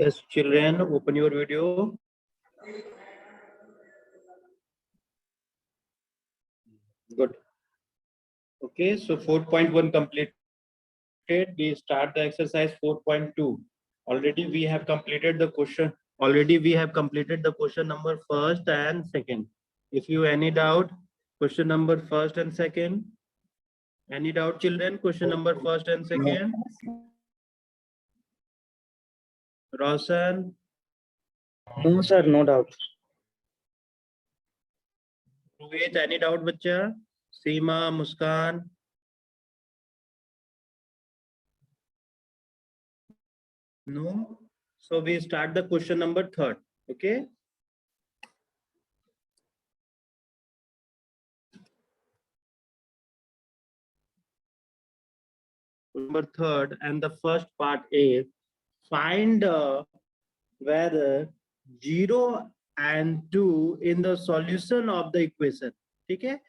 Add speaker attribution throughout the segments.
Speaker 1: Yes, children, open your video. Good. Okay, so 4.1 completed. We start the exercise 4.2. Already we have completed the question. Already we have completed the question number first and second. If you any doubt, question number first and second. Any doubt, children? Question number first and second. Roshan.
Speaker 2: No, sir, no doubt.
Speaker 1: Rohit, any doubt, bachcha? Seema, Muskan. No. So we start the question number third. Okay. Number third, and the first part is find whether 0 and 2 in the solution of the equation. Okay.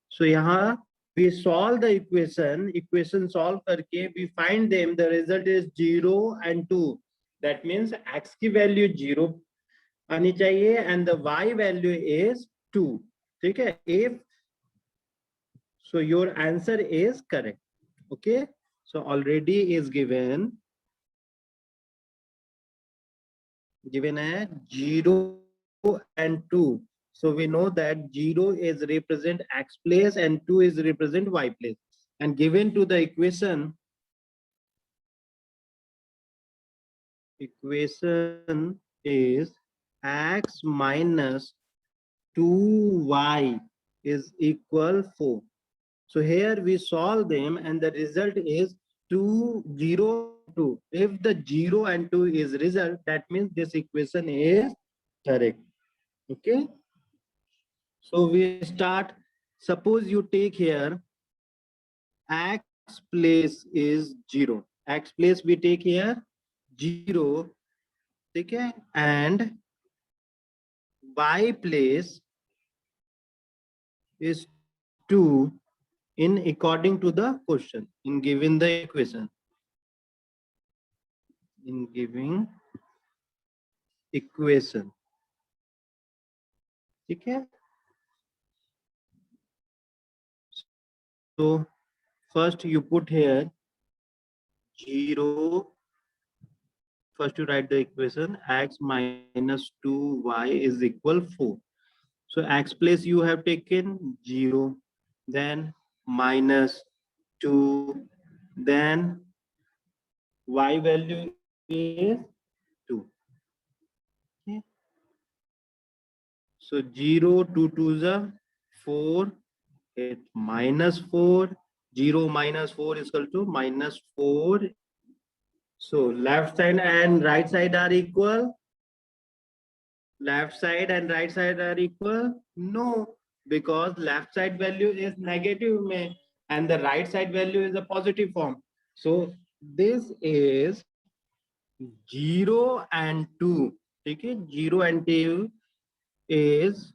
Speaker 1: So यहाँ we solve the equation solve करके we find them, the result is 0 and 2. That means x की value 0 आनी चाहिए and the y value is 2. ठीक है. If so, your answer is correct. Okay. So already is given a 0 and 2. So we know that 0 is represent x place and 2 is represent y place. And given to the equation is x minus 2y is equal 4. So here we solve them and the result is 2, 0, 2. If the 0 and 2 is result, that means this equation is correct. Okay. So we start. Suppose you take here x place is 0. X place we take here 0. Okay. And y place is 2 in according to the question in giving the equation. In giving equation. Okay. So first you put here 0. First you write the equation x minus 2y is equal 4. So x place you have taken 0, then minus 2, then y value is 2. Okay. So 0, 2 to the 4, it minus 4, 0 minus 4 is equal to minus 4. So left side and right side are equal. Left side and right side are equal? No, because left side value is negative and the right side value is a positive form. So this is 0 and 2. Okay, 0 and 2 is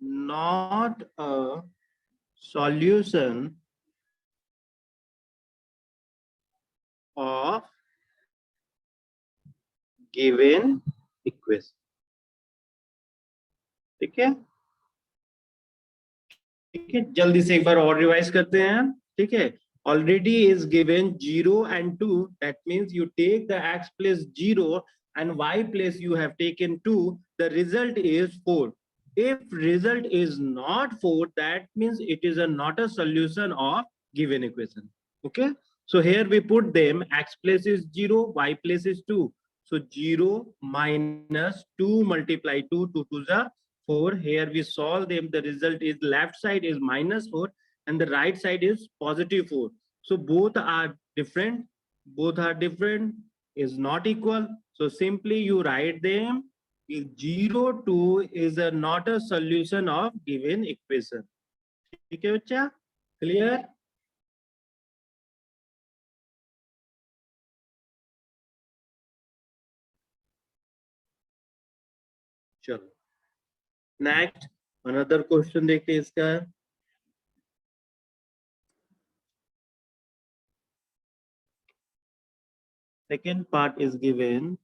Speaker 1: not a solution of given equation. ठीक है. ठीक है, जल्दी से एक बार और revise करते हैं. ठीक है. Already is given 0 and 2. That means you take the x place 0 and y place you have taken 2. The result is 4. If result is not 4, that means it is not a solution of given equation. Okay. So here we put them, x place is 0, y place is 2. So 0 minus 2 multiply 2 to the 4. Here we solve them. The result is left side is minus 4 and the right side is positive 4. So both are different. Both are different is not equal. So simply you write them. 0, 2 is not a solution of given equation. ठीक है बच्चा? Clear? चलो. Next, another question देखते हैं इसका. second part is given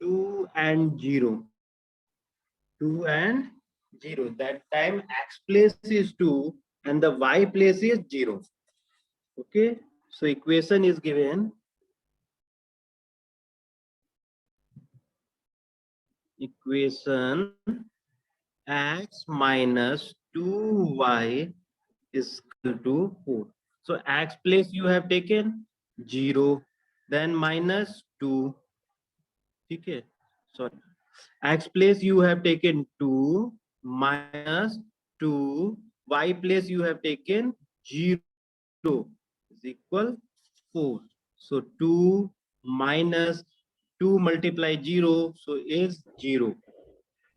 Speaker 1: 2 and 0. 2 and 0. That time x place is 2 and the y place is 0. Okay. So equation is given. Equation x minus 2y is equal to 4. So x place you have taken 0, then minus 2. Okay. Sorry. X place you have taken 2 minus 2. Y place you have taken 0 is equal 4. So 2 minus 2 multiply 0, so is 0.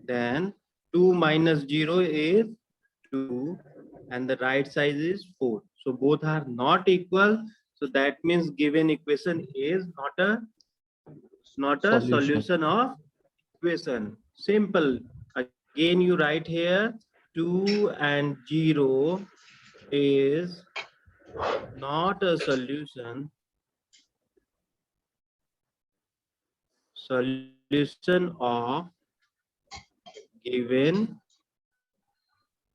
Speaker 1: Then 2 minus 0 is 2 and the right side is 4. So both are not equal. So that means given equation is not a solution of equation. Simple. Again you write here 2 and 0 is not a solution of given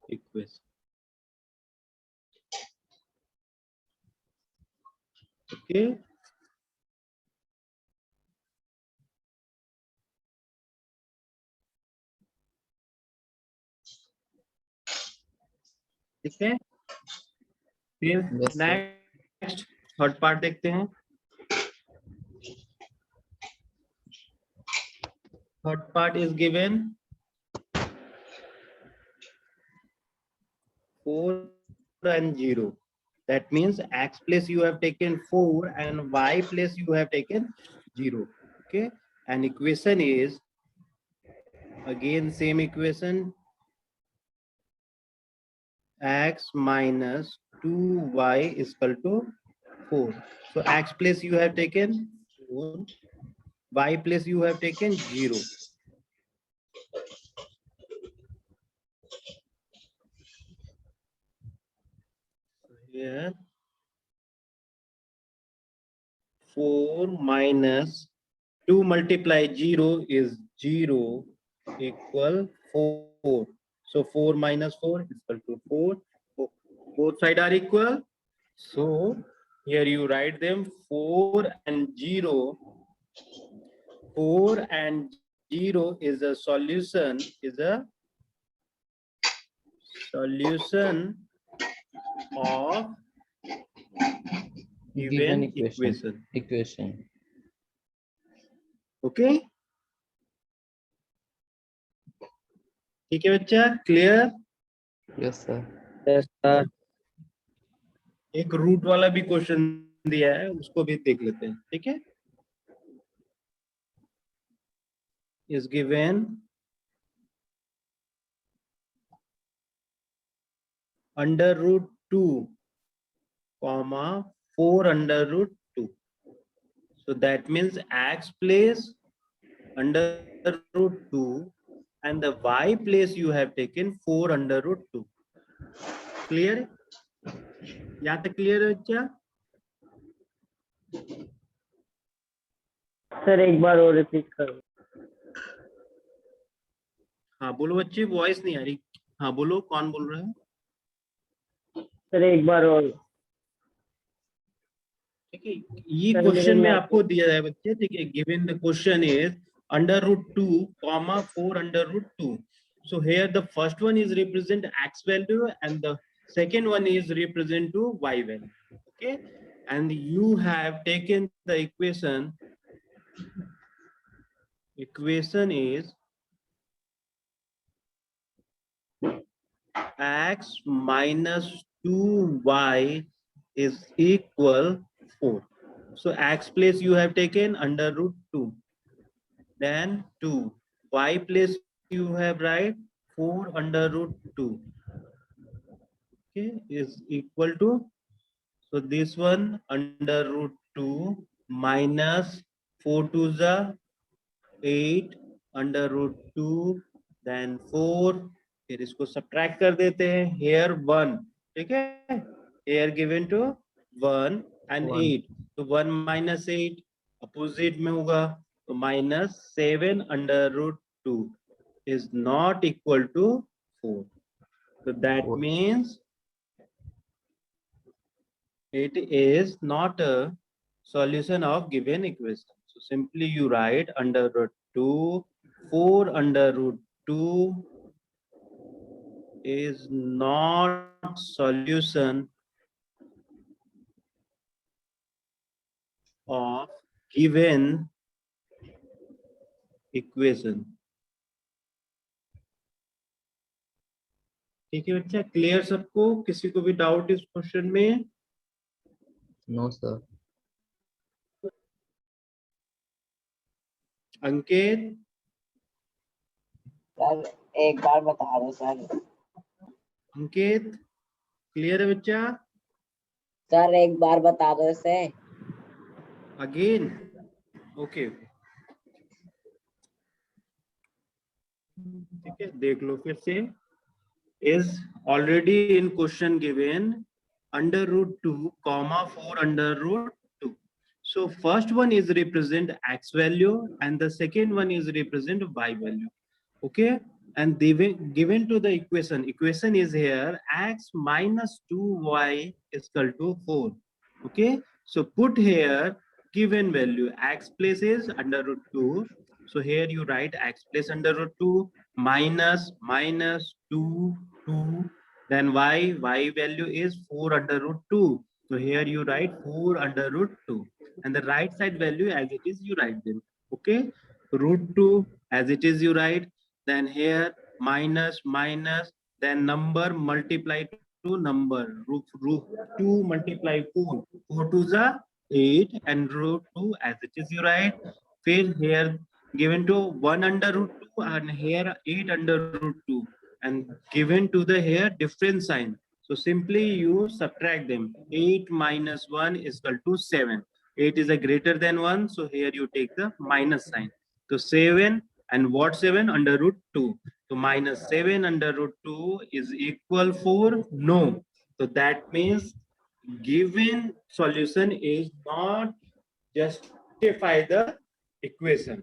Speaker 1: equation. Okay. ठीक है. फिर next third part देखते हैं. Third part is given 4 and 0. That means x place you have taken 4 and y place you have taken 0. Okay. And equation is again same equation, x minus 2y is equal to 4. So x place you have taken 4, y place you have taken 0. Here 4 minus 2 multiply 0 is 0 equal 4. So 4 minus 4 is equal to 4. Both sides are equal. So here you write them 4 and 0. 4 and 0 is a solution of given equation. Okay. ठीक है बच्चा, clear?
Speaker 3: Yes sir.
Speaker 2: Yes, sir.
Speaker 1: एक root वाला भी question दिया है, उसको भी देख लेते हैं. ठीक है. is given under root 2 comma 4 under root 2. So that means x place under root 2 and the y place you have taken 4 under root 2. Clear? यहाँ तक क्लियर है क्या?
Speaker 2: सर एक बार और रिपीट करो.
Speaker 1: हाँ बोलो बच्चे, वॉइस नहीं आ रही. हाँ बोलो, कौन बोल रहा है?
Speaker 2: सर एक बार और.
Speaker 1: ठीक है, ये क्वेश्चन में आपको दिया है बच्चे. ठीक है, given the question is under root 2 comma 4 under root 2. So here the first one is represent x value and the second one is represent to y value. Okay, and you have taken the equation is x minus 2y is equal 4. So x place you have taken under root 2. Then 2. Y place you have right 4 under root 2. Okay, is equal to, so this one under root 2 minus 4 to the 8 under root 2, then 4. फिर इसको subtract कर देते हैं. Here 1. ठीक है, here given to 1 and
Speaker 2: 1.
Speaker 1: 8, तो 1 minus 8 opposite में होगा, तो -7 under root 2 is not equal to 4. So that
Speaker 2: 4.
Speaker 1: means it is not a solution of given equation. So simply you write under root 2, 4 under root 2 is not solution of given equation. ठीक है बच्चा, clear सबको? किसी को भी doubt इस question में?
Speaker 2: No sir.
Speaker 1: अंकित,
Speaker 3: sir एक बार बता दो सर.
Speaker 1: अंकित क्लियर है बच्चा?
Speaker 3: सर एक बार बता दो इसे.
Speaker 1: अगेन? ओके, ठीक है, देख लो फिर से. is already in question given under root 2 comma 4 under root 2. So first one is represent x value and the second one is represent y value. Okay, and given to the equation is here x minus 2y is equal to 4. Okay, so put here given value x places under root 2. So here you write x place under root 2 minus 2, then y value is 4 under root 2. So here you write 4 under root 2 and the right side value as it is you write them. Okay, root 2 as it is you write, then here minus, then number multiply to number, root 2 multiply 4, 4 to the 8 and root 2 as it is you write. Fill here given to 1 under root 2 and here 8 under root 2 and given to the here different sign. So simply you subtract them. 8 minus 1 is equal to 7. 8 is a greater than 1, so here you take the minus sign. So 7 and what 7 under root 2. So minus 7 under root 2 is equal 4? No. So that means given solution is not justify the equation.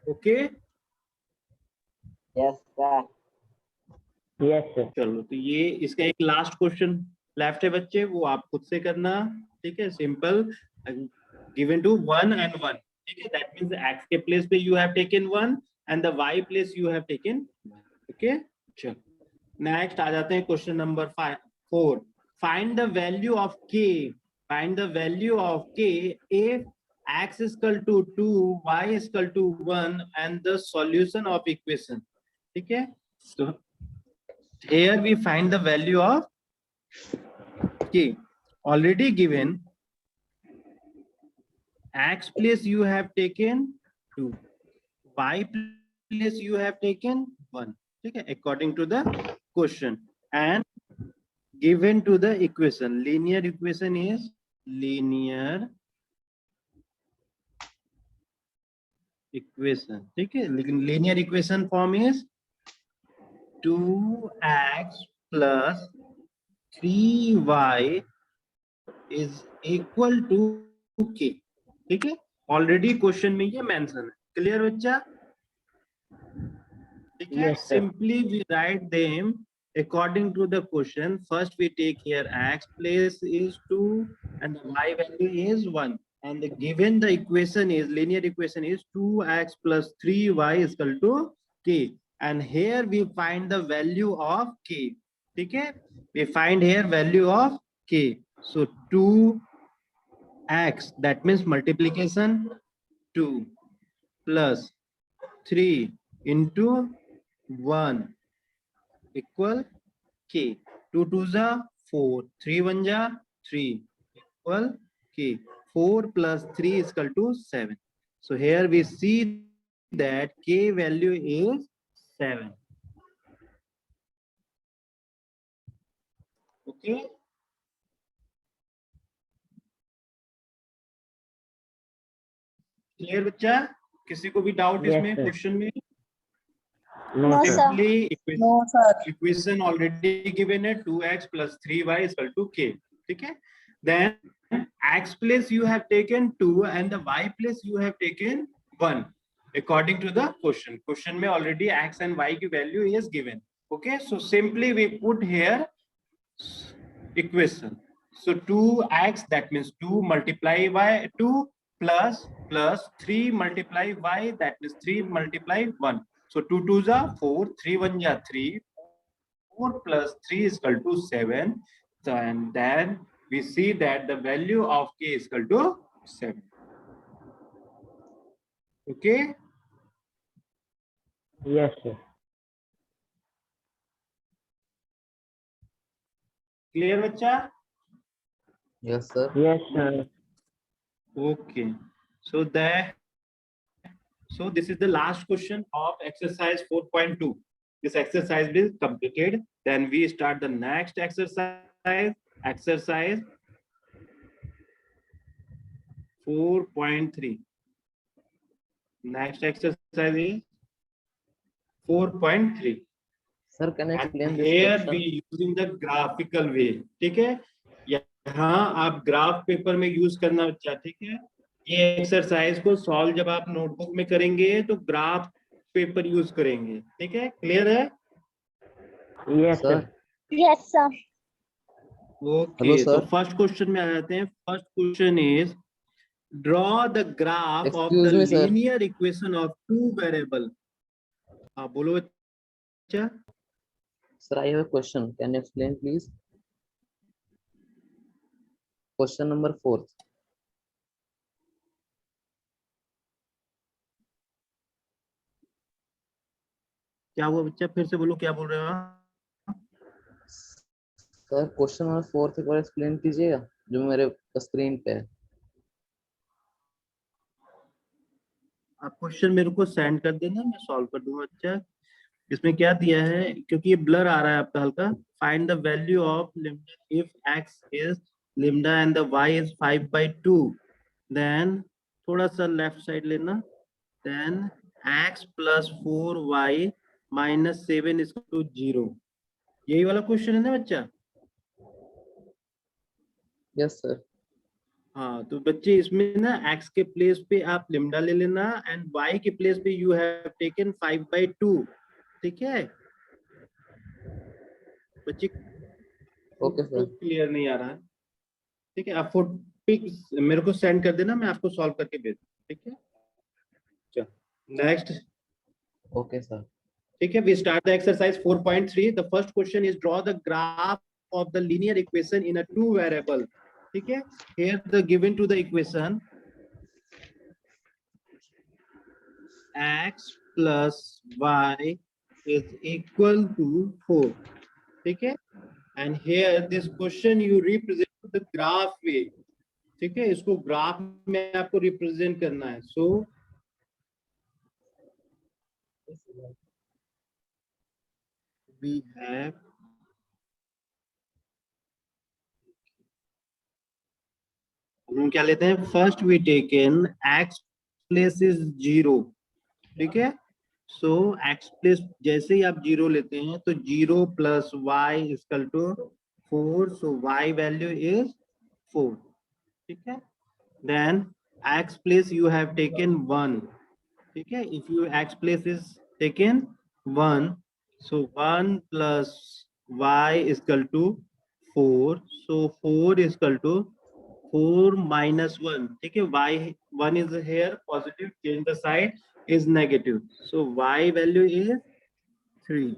Speaker 1: Okay?
Speaker 3: Yes sir.
Speaker 2: Yes sir.
Speaker 1: चलो, तो ये इसका एक last question left है बच्चे, वो आप खुद से करना. ठीक है, सिंपल. Given to 1 and 1. ठीक है, दैट मींस x के प्लेस पे you have taken 1 and the y place you have taken 1. Okay, चलो नेक्स्ट आ जाते हैं question number 4. Find the value of k. Find the value of k if x is equal to 2, y is equal to 1 and the solution of equation. ठीक है, so here we find the value of k already given. X place you have taken 2, y place you have taken 1. ठीक है, according to the question and given to the equation. Linear equation is linear equation. ठीक है, लेकिन linear equation form is 2x plus 3y is equal to k. ठीक है, already question में ये mention है. क्लियर बच्चा? ठीक है,
Speaker 2: Yes, sir.
Speaker 1: Simply we write them according to the question. First we take here x place is 2 and the y value is 1 and the given the equation is linear equation is 2x plus 3y is equal to k and here we find the value of k. ठीक है, we find here value of k. So 2x, that means multiplication 2 plus 3 into 1 equal k. 2 2s are 4, 3 1s are 3 equal k. 4 plus 3 is equal to 7. So here we see that k value is 7. Okay. Clear बच्चा? किसी को भी doubt
Speaker 2: Yes,
Speaker 1: इसमें
Speaker 2: sir.
Speaker 1: Question में?
Speaker 2: No,
Speaker 4: No,
Speaker 2: sir.
Speaker 4: sir.
Speaker 1: Simply
Speaker 4: No, sir.
Speaker 1: equation already given है 2x plus 3y is equal to k. ठीक है, then x place you have taken 2 and the y place you have taken 1 according to the question mein already x and y ki value is given. Okay, so simply we put here equation. So 2x, that means 2 multiply y, 2 plus 3 multiply y, that means 3 multiply 1. So 2 2s are 4, 3 1 are 3, 4 plus 3 is equal to 7. So, and then we see that the value of k is equal to 7. Okay,
Speaker 2: Yes, sir.
Speaker 1: clear bachcha?
Speaker 4: Yes, sir.
Speaker 2: Yes, sir.
Speaker 1: Okay, so this is the last question of exercise 4.2. This exercise is completed. Then we start the next exercise, exercise 4.3. Next exercise is 4.3.
Speaker 4: Sir, can you
Speaker 1: And
Speaker 4: explain this
Speaker 1: here
Speaker 4: question?
Speaker 1: we using the graphical way. ठीक है, यहाँ आप graph paper में use करना बच्चा. ठीक है, ये एक्सरसाइज को सॉल्व जब आप नोटबुक में करेंगे तो ग्राफ पेपर यूज करेंगे. ठीक है, क्लियर है?
Speaker 2: Yes,
Speaker 4: Sir.
Speaker 2: sir.
Speaker 5: Yes, sir.
Speaker 1: Okay,
Speaker 4: Hello,
Speaker 1: तो
Speaker 4: sir.
Speaker 1: फर्स्ट क्वेश्चन में आ जाते हैं. First question is draw the graph of the
Speaker 4: Excuse me, sir.
Speaker 1: Linear equation of two variable. हाँ बोलो बच्चा.
Speaker 4: Sir, I have a question. Can you explain, please? Question number 4.
Speaker 1: क्या हुआ बच्चा, फिर से बोलो, क्या बोल रहे हो आप?
Speaker 4: सर, क्वेश्चन नंबर 4 एक बार एक्सप्लेन कीजिएगा जो मेरे स्क्रीन पे है.
Speaker 1: आप क्वेश्चन मेरे को सेंड कर देना, मैं सॉल्व कर दूंगा. अच्छा, इसमें क्या दिया है, क्योंकि ये ब्लर आ रहा है आपका हल्का. Find the value of limit if x is lambda and the y is 5/2. Then थोड़ा सा लेफ्ट साइड लेना. Then x plus 4y minus 7 is to 0. यही वाला क्वेश्चन है ना बच्चा?
Speaker 4: Yes sir.
Speaker 1: हाँ, तो बच्चे इसमें ना x के प्लेस पे आप लिम्डा ले लेना एंड y के प्लेस पे यू हैव टेकन 5/2. ठीक है बच्चे?
Speaker 4: Okay sir.
Speaker 1: क्लियर नहीं आ रहा है? ठीक है, आप फोटो पिक मेरे को सेंड कर देना, मैं आपको सॉल्व करके भेज दूँ. ठीक है, चलो नेक्स्ट.
Speaker 4: Okay sir.
Speaker 1: ठीक है, we start the exercise 4.3. The first question is draw the graph of the linear equation in a two variable. ठीक है, here the given to the equation x plus y is equal to 4. ठीक है, and here this question you represent the graph way. ठीक है, इसको graph में आपको represent करना है. सो we have हम क्या लेते हैं, first we taken x place is 0. ठीक है, सो x प्लेस जैसे ही आप 0 लेते हैं तो 0 plus y equal to 4. So y value is 4. ठीक है, then x place you have taken 1. ठीक है, if you x place is taken 1, so 1 plus y is equal to 4. So 4 is equal to 4 minus 1. ठीक है, y 1 is here positive, change the side is negative. So y value is 3.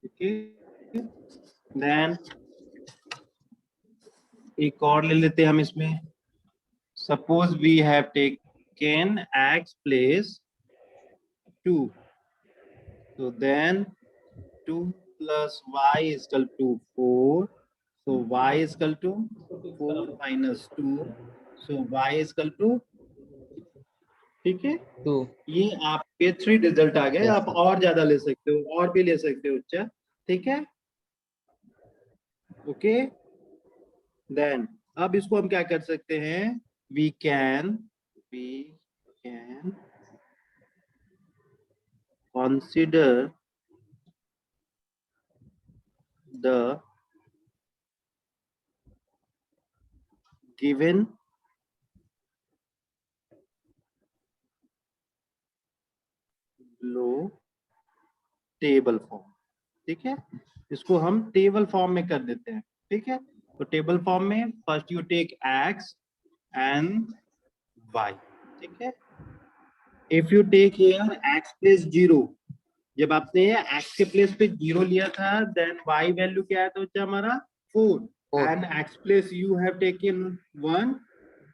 Speaker 1: Okay, then एक और ले लेते हैं हम इसमें. Suppose we have taken x place 2. So then 2 plus y is equal to 4. So y is equal to 4 minus 2. So y is equal to, ठीक है,
Speaker 4: 2.
Speaker 1: ये आपके 3 रिजल्ट आ गए.
Speaker 4: Yes,
Speaker 1: आप
Speaker 4: sir.
Speaker 1: और ज्यादा ले सकते हो, और भी ले सकते हो. अच्छा, ठीक है, ओके. देन अब इसको हम क्या कर सकते हैं, we can consider the given below table form. ठीक है, इसको हम टेबल फॉर्म में कर देते हैं। ठीक है, तो टेबल फॉर्म में first you take x and y. ठीक है, if you take here x place 0, जब आपने एक्स के प्लेस पे 0 लिया था, देन वाई वैल्यू क्या है तो बच्चा हमारा 4,
Speaker 4: Four.
Speaker 1: And x place you have taken 1,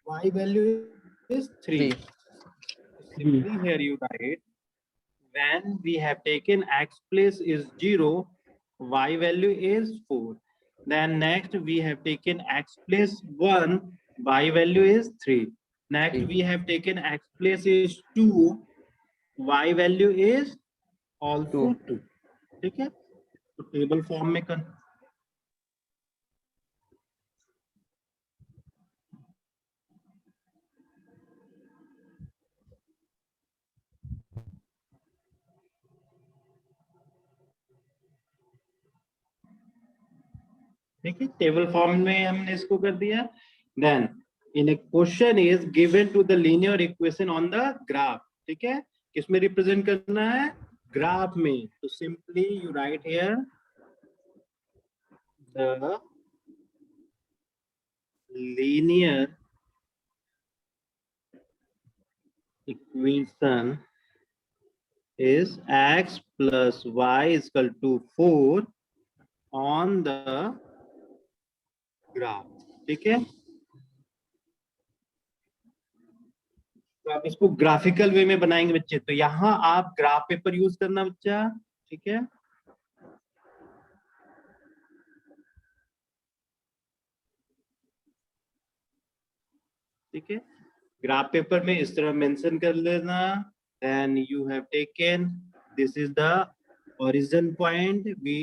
Speaker 1: y value is 3। Simply here you write, when we have taken x place is 0, y value is 4. Then next we have taken x place 1, y value is 3. Next
Speaker 4: Three.
Speaker 1: we have taken x place is 2, y value is also 2. ठीक है, तो table form में कर। ठीक है, table form में हमने इसको कर दिया। Then in a question is given to the linear equation on the graph. ठीक है, किसमें रिप्रेजेंट करना है, ग्राफ में। तो simply you write here the linear equation is x plus y is equal to 4 on the graph। ठीक है, तो आप इसको ग्राफिकल वे में बनाएंगे बच्चे, तो यहाँ आप ग्राफ पेपर यूज करना बच्चा। ठीक है, ठीक है, ग्राफ पेपर में इस तरह मेंशन कर लेना। Then you have taken, this is the origin point, we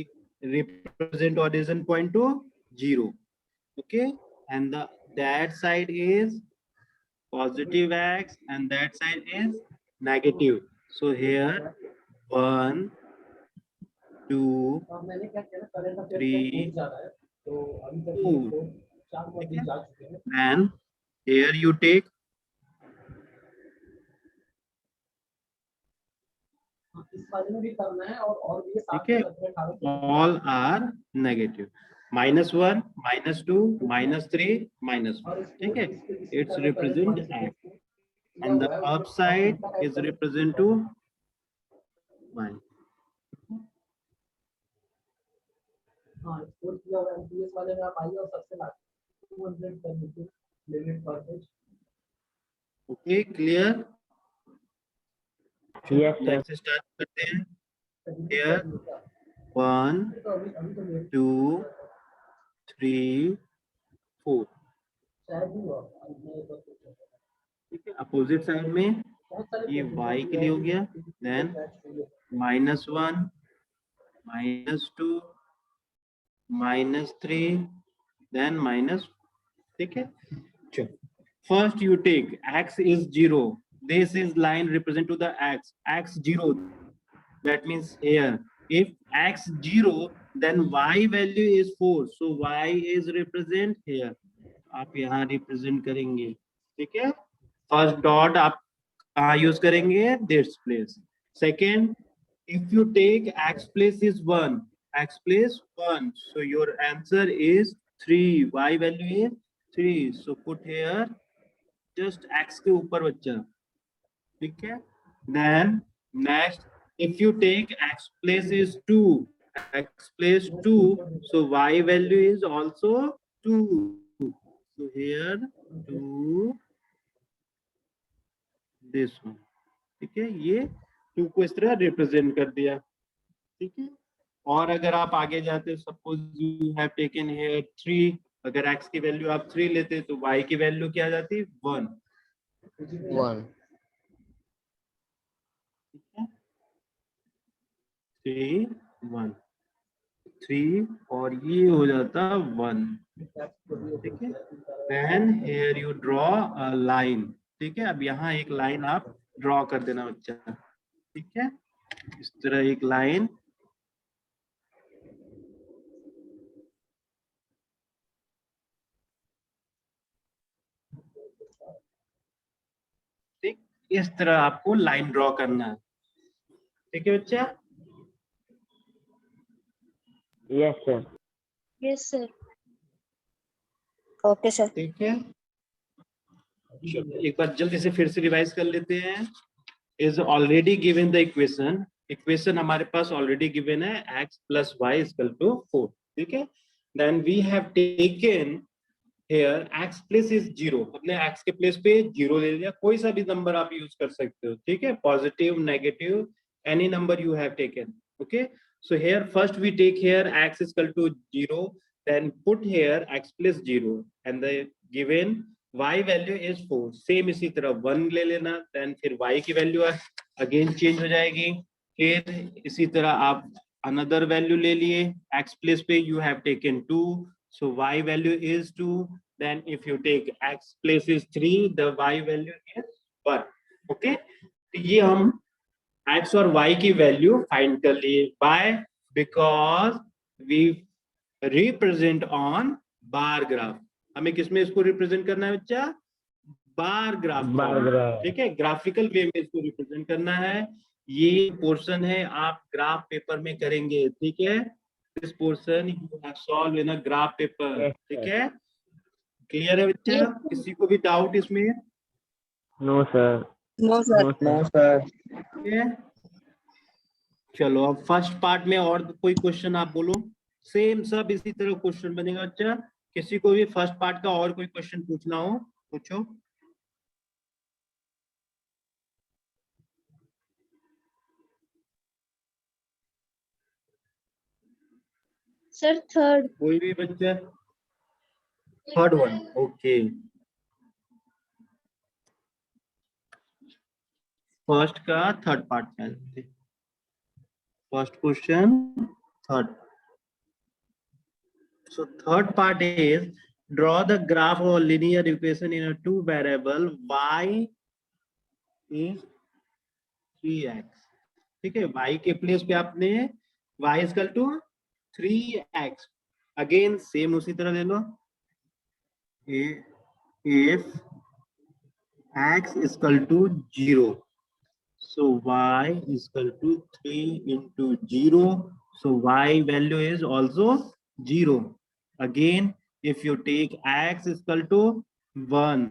Speaker 1: represent origin point to 0, okay, and the that side is positive x and that side is negative. So here 1 2 3 4, and here you take ठीक है, all are negative, -1 -2 -3 -1। ठीक है, it's represent x and the upside is represent to y। Okay, clear.
Speaker 2: Yes, sir.
Speaker 1: Next start करते हैं। Here 1 2 3 4। ठीक है, opposite side में ये y के लिए हो गया, देन -1 -2 -3 देन माइनस। ठीक है, चलो first you take x is 0, this is line represent to the x 0, that means here if x 0 then y value is 4, so y is represent here, आप यहाँ रिप्रेजेंट करेंगे। ठीक है, फर्स्ट डॉट आप कहाँ यूज करेंगे, this place. Second, if you take x place is 1, x place 1, so your answer is 3, y value is 3, so put here just x के ऊपर बच्चा। ठीक है, then next if you take x place is 2, x place 2, so y value is also 2, so here 2 this one। ठीक है, ये 2 को इस तरह रिप्रेजेंट कर दिया। ठीक है, और अगर आप आगे जाते, suppose you have taken here 3, अगर x की वैल्यू आप 3 लेते तो y की वैल्यू क्या आ जाती, 1।
Speaker 4: 1।
Speaker 1: ठीक है, 3 1 3 और ये हो जाता 1। ठीक है, then here you draw a line. ठीक है, अब यहाँ एक लाइन आप ड्रॉ कर देना बच्चा। ठीक है, इस तरह एक लाइन। इस तरह आपको लाइन ड्रॉ करना है, ठीक है बच्चा?
Speaker 2: Yes, sir.
Speaker 5: Yes, sir. Okay, sir.
Speaker 1: ठीक है, चलो एक बार जल्दी से फिर से रिवाइज कर लेते हैं। Is already given the equation, equation हमारे पास ऑलरेडी गिवन है x plus y equal to 4, ठीक है। Then we have taken here x place is 0, अपने x के प्लेस पे 0 ले लिया, कोई सा भी नंबर आप यूज कर सकते हो, ठीक है, positive negative any number you have taken, okay. So here first we take here x equal to 0, then put here x plus 0 and the given y value is 4, same इसी तरह 1 ले लेना, देन फिर y की value again change हो जाएगी, फिर इसी तरह आप अनदर वैल्यू ले लिए, x प्लेस पे you have taken 2, so y value is 2, then if you take x place is 3, the y value is 1, okay। तो ये हम x और y की वैल्यू फाइंड कर लिए, by because we represent on bar graph. हमें किसमें इसको रिप्रेजेंट करना है बच्चा? Bar graph,
Speaker 2: Bar graph.
Speaker 1: ठीक है, ग्राफिकल वे में इसको रिप्रेजेंट करना है। ये पोर्शन है आप ग्राफ पेपर में करेंगे, ठीक है, this portion you have solve in a graph paper,
Speaker 2: Yes,
Speaker 1: ठीक
Speaker 2: sir.
Speaker 1: है, क्लियर है बच्चा? किसी को भी डाउट इसमें?
Speaker 2: No, sir.
Speaker 5: No, sir.
Speaker 2: No, sir.
Speaker 1: ठीक है, चलो अब फर्स्ट पार्ट में और कोई क्वेश्चन आप बोलो, सेम सब इसी तरह क्वेश्चन बनेगा बच्चा। किसी को भी फर्स्ट पार्ट का और कोई क्वेश्चन पूछना हो पूछो।
Speaker 5: Sir, third.
Speaker 1: कोई भी बच्चा? Third one, okay. फर्स्ट का थर्ड पार्ट है, first question third. So third part is draw the graph of a linear equation in a two variable y is 3x, ठीक है, y के प्लेस पे आपने y equal to 3x, again same उसी तरह ले लो, if x equal to 0, so y equal to 3 into 0, so y value is also 0, again if you take x equal to 1,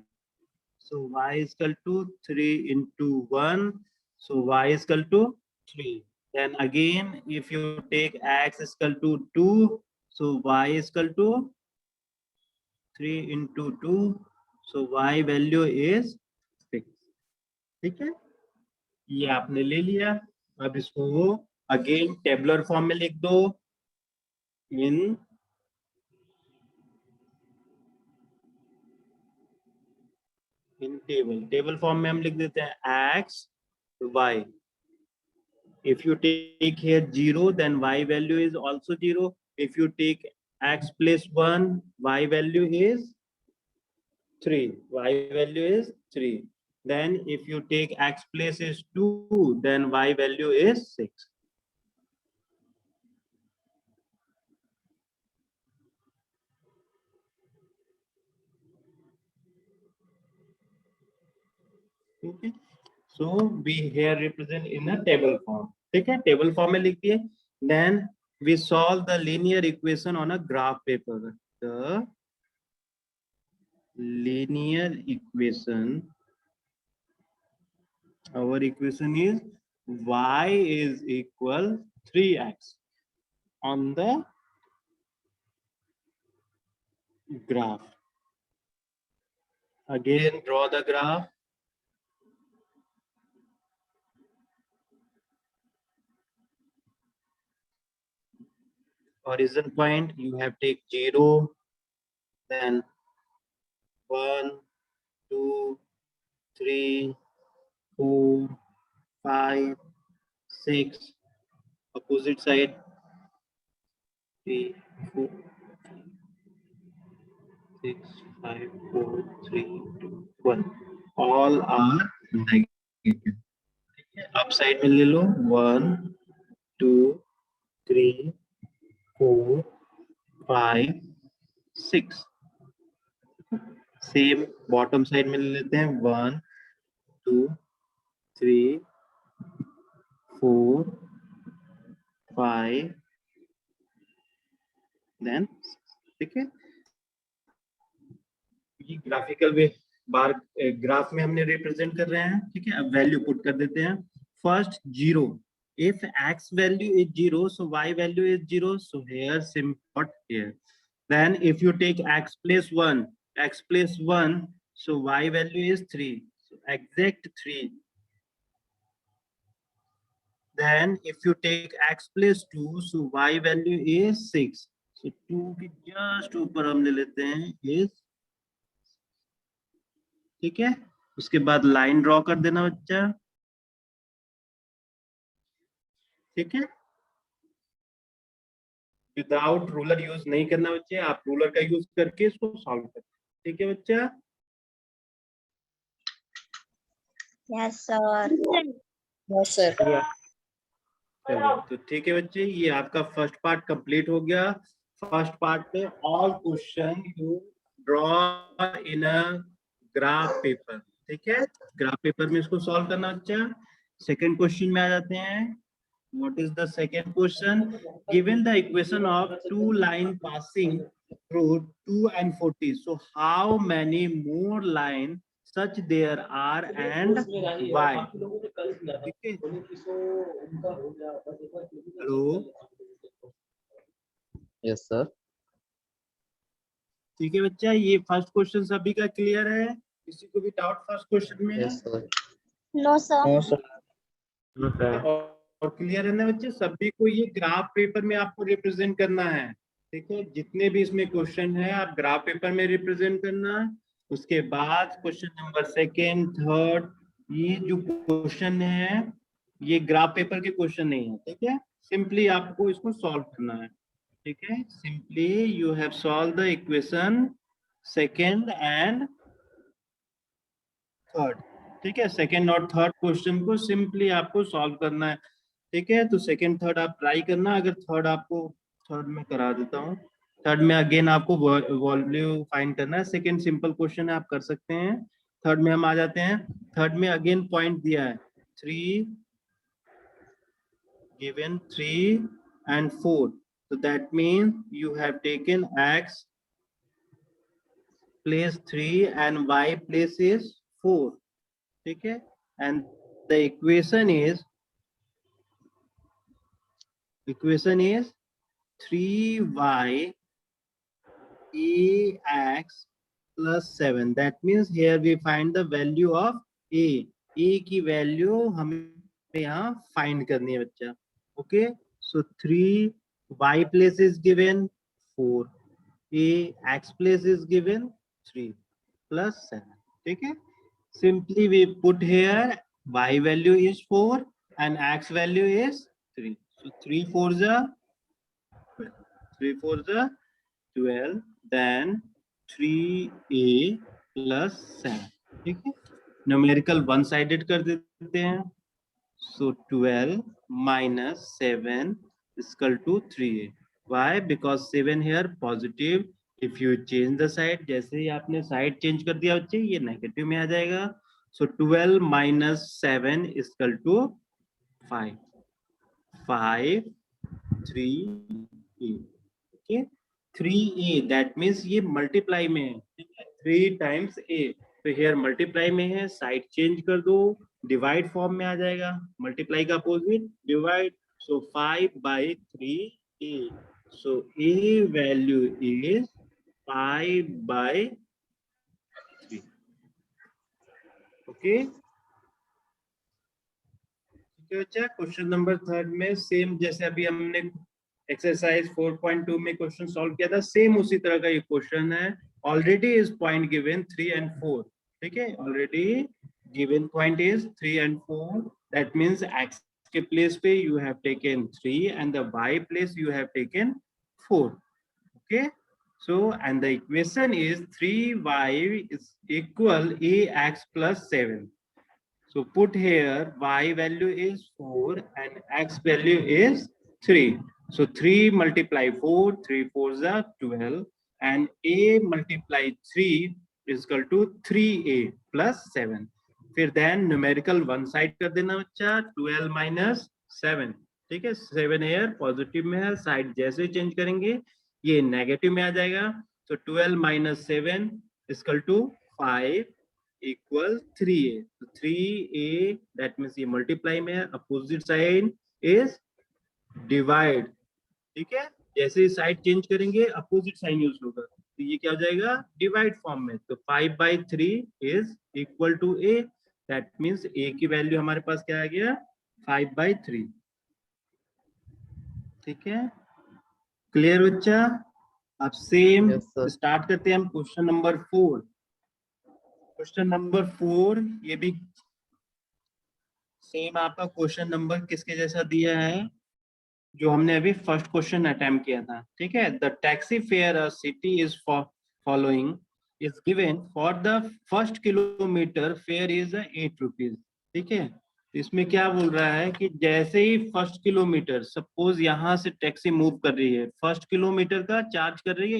Speaker 1: so y is equal to 3 into 1, so y is equal to 3, then again if you take x is equal to 2, so y is equal to 3 into 2, so y value is 6, ठीक है, ये आपने ले लिया। अब इसको again tabular form में लिख दो, इन टेबल फॉर्म में हम लिख देते हैं x y, if you take here 0 then y value is also 0, if you take x plus 1 y value is 3, y value is 3, then if you take x plus is 2 then y value is 6, okay। So we here represent in a table form, ठीक है, table form में लिख दिए, then we solve the linear equation on a graph paper, the linear equation, our equation is y is equal 3x on the graph, again draw the graph, origin point you have take 0, then 1 2 3 4 5 6, opposite side 3 4 6 5 4 3 2 1, all are negative, up side में ले लो 1 2 3 4 5 6, same bottom side में ले लेते हैं 1 2 3 4 5 then, ठीक है। ये graphical वे bar graph में हमने रिप्रेजेंट कर रहे हैं, ठीक है। अब वैल्यू पुट कर देते हैं। First 0, if x value is 0 so y value is 0, so here simply here. Then if you take x plus 1 so y value is 3, so exact 3. Then if you take x plus 2 so y value is 6, so 2 के just ऊपर हम ले लेते हैं is, ठीक है। उसके बाद लाइन ड्रॉ कर देना बच्चा, ठीक है। विदाउट रूलर यूज नहीं करना बच्चे, आप रूलर का यूज करके इसको सॉल्व करें, ठीक है बच्चा।
Speaker 5: Yes, sir.
Speaker 6: Yes, sir.
Speaker 1: चलो तो ठीक है बच्चे, ये आपका फर्स्ट पार्ट कंप्लीट हो गया। फर्स्ट पार्ट में all question you draw in a graph paper, ठीक है। ग्राफ पेपर में इसको सॉल्व करना बच्चा। सेकंड क्वेश्चन में आ जाते हैं। What is the second question? Given the equation of two line passing through 2 and 40, so how many more line such there are and why? ठीक है, हेलो,
Speaker 4: यस सर।
Speaker 1: ठीक है बच्चा, ये फर्स्ट क्वेश्चन सभी का क्लियर है? किसी को भी डाउट फर्स्ट क्वेश्चन में?
Speaker 4: Yes sir.
Speaker 5: No, sir.
Speaker 2: No, sir.
Speaker 1: और क्लियर है ना बच्चे? सभी को ये ग्राफ पेपर में आपको रिप्रेजेंट करना है, ठीक है। जितने भी इसमें क्वेश्चन है आप ग्राफ पेपर में रिप्रेजेंट करना। उसके बाद क्वेश्चन नंबर सेकेंड, थर्ड, ये जो क्वेश्चन है ये ग्राफ पेपर के क्वेश्चन नहीं है, ठीक है। सिंपली आपको इसको सॉल्व करना है, ठीक है। Simply you have solve the equation second and third, ठीक है। सेकेंड और थर्ड क्वेश्चन को सिंपली आपको सॉल्व करना है, ठीक है। तो सेकेंड थर्ड आप ट्राई करना। अगर थर्ड आपको, थर्ड में करा देता हूँ। थर्ड में अगेन आपको वैल्यू फाइंड करना है। सेकेंड सिंपल क्वेश्चन है, आप कर सकते हैं। थर्ड में हम आ जाते हैं। थर्ड में अगेन पॉइंट दिया है 3 given 3 and 4, so that means you have taken x place 3 and y place is 4, ठीक है। and the equation is 3y ax plus 7, that means here we find the value of a की value हमें यहाँ find करनी है बच्चा, okay. So 3y place is given 4, ax place is given 3 plus 7, ठीक है। Simply we put here y value is 4 and x value is 3. So 3 4s are 12, then 3a plus 7, ठीक है। न्यूमेरिकल वन साइडेड कर देते हैं। So 12 minus 7 is equal to 3a. Why? Because 7 here positive. If you change the side, जैसे ही आपने side change कर दिया बच्चे, ये नेगेटिव में आ जाएगा। So 12 minus 7 is equal to 5. 5 3a. Okay, 3a that means ये मल्टीप्लाई में है, ठीक है। 3 times a, तो here मल्टीप्लाई में है, साइड चेंज कर दो, डिवाइड फॉर्म में आ जाएगा। मल्टीप्लाई का opposite divide. So 5 by 3a, so a value is 5 by 3, okay. ठीक है बच्चा, क्वेश्चन नंबर थर्ड में सेम जैसे अभी हमने एक्सरसाइज 4.2 में क्वेश्चन सॉल्व किया था, सेम उसी तरह का ये क्वेश्चन है। Already is point given 3 and 4, ठीक है। Already given point is 3 and 4, that means x के place पे you have taken 3 and the y place you have taken 4, okay। So and the equation is 3y is equal ax plus 7. So put here y value is 4 and x value is 3. So 3 multiply 4, 3 4s are 12, and a multiply 3 is equal to 3a plus 7. फिर then numerical one side कर देना बच्चा, 12 minus 7, ठीक है, 7 air positive में है, side जैसे change करेंगे ये नेगेटिव में आ जाएगा, तो 12 minus 7 equal to 5 equal 3a, तो 3a दैट मीन्स ये मल्टीप्लाई में है, अपोजिट साइन इज डिवाइड, ठीक है, जैसे साइड चेंज करेंगे अपोजिट साइन यूज होगा, तो ये क्या हो जाएगा डिवाइड फॉर्म में, तो 5/3 is equal to a, that means a की वैल्यू हमारे पास क्या आ गया 5/3, ठीक है, क्लियर बच्चा। अब सेम
Speaker 4: Yes, sir.
Speaker 1: स्टार्ट करते हैं हम क्वेश्चन नंबर 4। क्वेश्चन नंबर 4 ये भी सेम आपका क्वेश्चन नंबर किसके जैसा दिया है जो हमने अभी फर्स्ट क्वेश्चन अटेम्प्ट किया था, ठीक है। The taxi fare a city is following is given for the first kilometre fair is 8 rupees, ठीक है। इसमें क्या बोल रहा है कि जैसे ही फर्स्ट किलोमीटर, सपोज यहाँ से टैक्सी मूव कर रही है, फर्स्ट किलोमीटर का चार्ज कर रही है